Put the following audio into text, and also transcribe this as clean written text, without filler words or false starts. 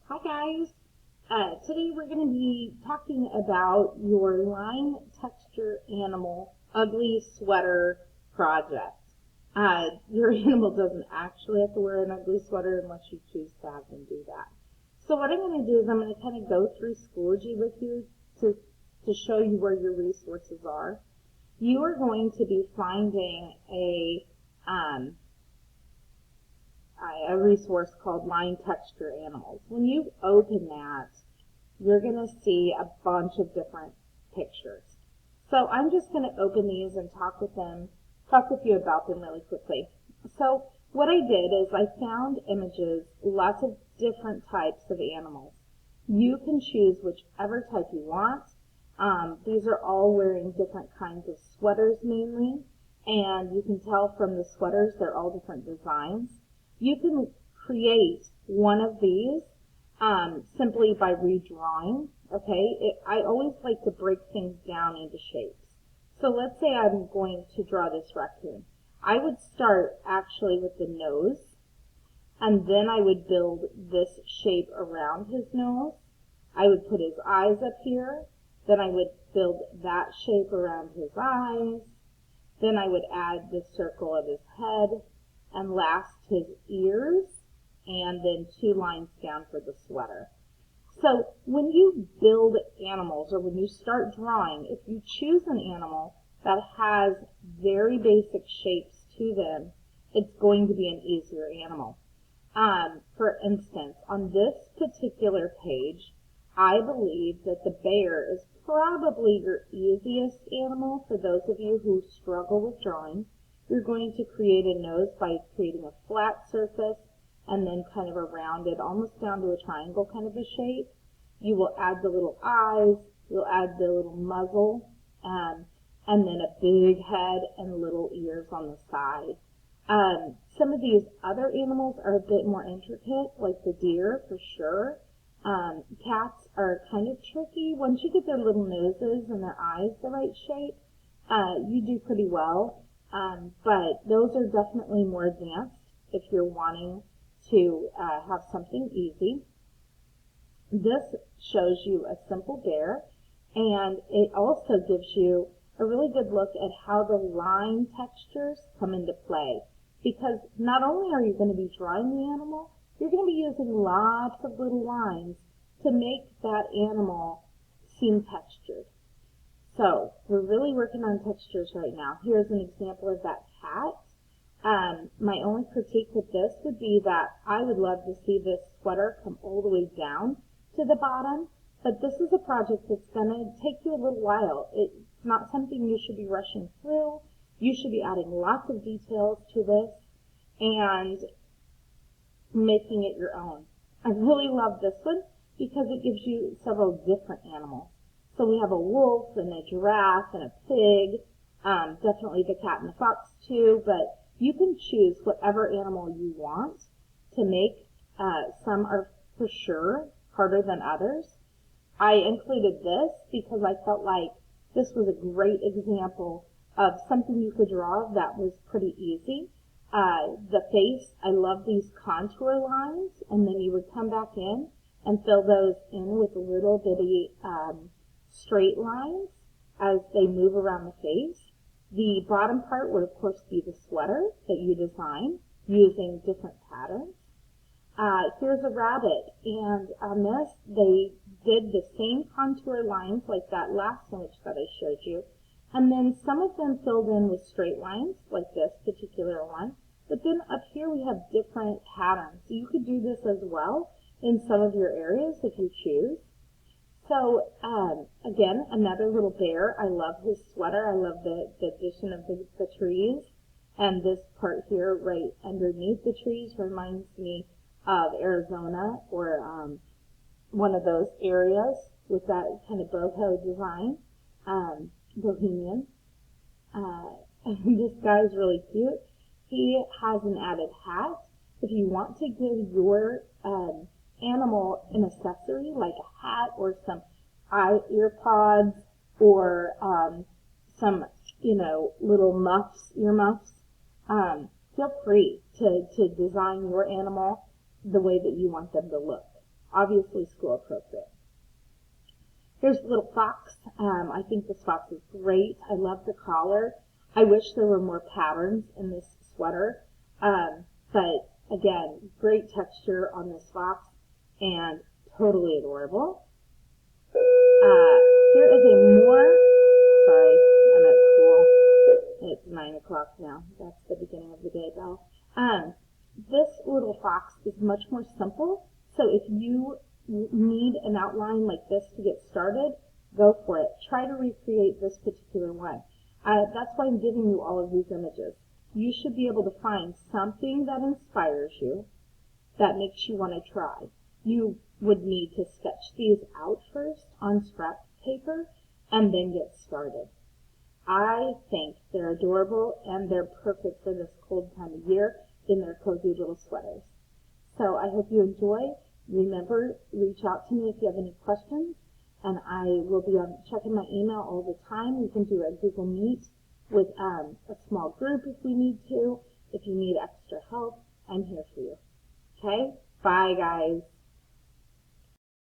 Hi guys. Today we're going to be talking about your line texture animal ugly sweater project. Your animal doesn't actually have to wear an ugly sweater unless you choose to have them do that. So what I'm going to do is I'm going to kind of go through Schoology with you to show you where your resources are. You are going to be finding a resource called Line Texture Animals. When you open that, you're going to see a bunch of different pictures. So I'm just going to open these and talk with you about them really quickly. So what I did is I found images, lots of different types of animals. You can choose whichever type you want. These are all wearing different kinds of sweaters mainly, and you can tell from the sweaters they're all different designs. You can create one of these simply by redrawing, okay? I always like to break things down into shapes. So let's say I'm going to draw this raccoon. I would start actually with the nose, and then I would build this shape around his nose. I would put his eyes up here, then I would build that shape around his eyes, then I would add the circle of his head, and last his ears, and then 2 lines down for the sweater. So when you build animals, or when you start drawing, if you choose an animal that has very basic shapes to them, it's going to be an easier animal. For instance, on this particular page, I believe that the bear is probably your easiest animal for those of you who struggle with drawing. You're going to create a nose by creating a flat surface and then kind of a rounded, almost down to a triangle kind of a shape. You will add the little eyes, you'll add the little muzzle, and then a big head and little ears on the side. Some of these other animals are a bit more intricate, like the deer for sure. Cats are kind of tricky. Once you get their little noses and their eyes the right shape, you do pretty well. But those are definitely more advanced if you're wanting to have something easy. This shows you a simple bear, and it also gives you a really good look at how the line textures come into play. Because not only are you going to be drawing the animal, you're going to be using lots of little lines to make that animal seem textured. So we're really working on textures right now. Here's an example of that cat. My only critique with this would be that I would love to see this sweater come all the way down to the bottom, but this is a project that's going to take you a little while. It's not something you should be rushing through. You should be adding lots of details to this and making it your own. I really love this one because it gives you several different animals. So we have a wolf and a giraffe and a pig, definitely the cat and the fox too, but you can choose whatever animal you want to make. Some are for sure harder than others. I included this because I felt like this was a great example of something you could draw that was pretty easy. The face, I love these contour lines, and then you would come back in and fill those in with little bitty straight lines as they move around the face. The bottom part would of course be the sweater that you design using different patterns. Here's a rabbit, and on this they did the same contour lines like that last image that I showed you, and then some of them filled in with straight lines like this particular one, but then up here we have different patterns. So you could do this as well in some of your areas if you choose. So again, another little bear. I love his sweater. I love the addition of the trees, and this part here right underneath the trees reminds me of Arizona, or one of those areas with that kind of boho design, bohemian. This guy's really cute. He has an added hat. If you want to give your animal an accessory like a hat or some ear pods or some little muffs, ear muffs, feel free to design your animal the way that you want them to look. obviously school appropriate. Here's Little Fox. I think this fox is great. I love the collar. I wish there were more patterns in this sweater. But again, great texture on this fox and totally adorable. Here is a more, sorry, I'm at school. It's 9 o'clock now. That's the beginning of the day bell. This little fox is much more simple. So if you need an outline like this to get started, go for it. Try to recreate this particular one. That's why I'm giving you all of these images. You should be able to find something that inspires you, that makes you want to try. You would need to sketch these out first on scrap paper and then get started. I think they're adorable and they're perfect for this cold time of year in their cozy little sweaters. So I hope you enjoy. Remember, reach out to me if you have any questions, and I will be checking my email all the time. We can do a Google Meet with a small group if we need to. If you need extra help, I'm here for you. Okay? Bye, guys.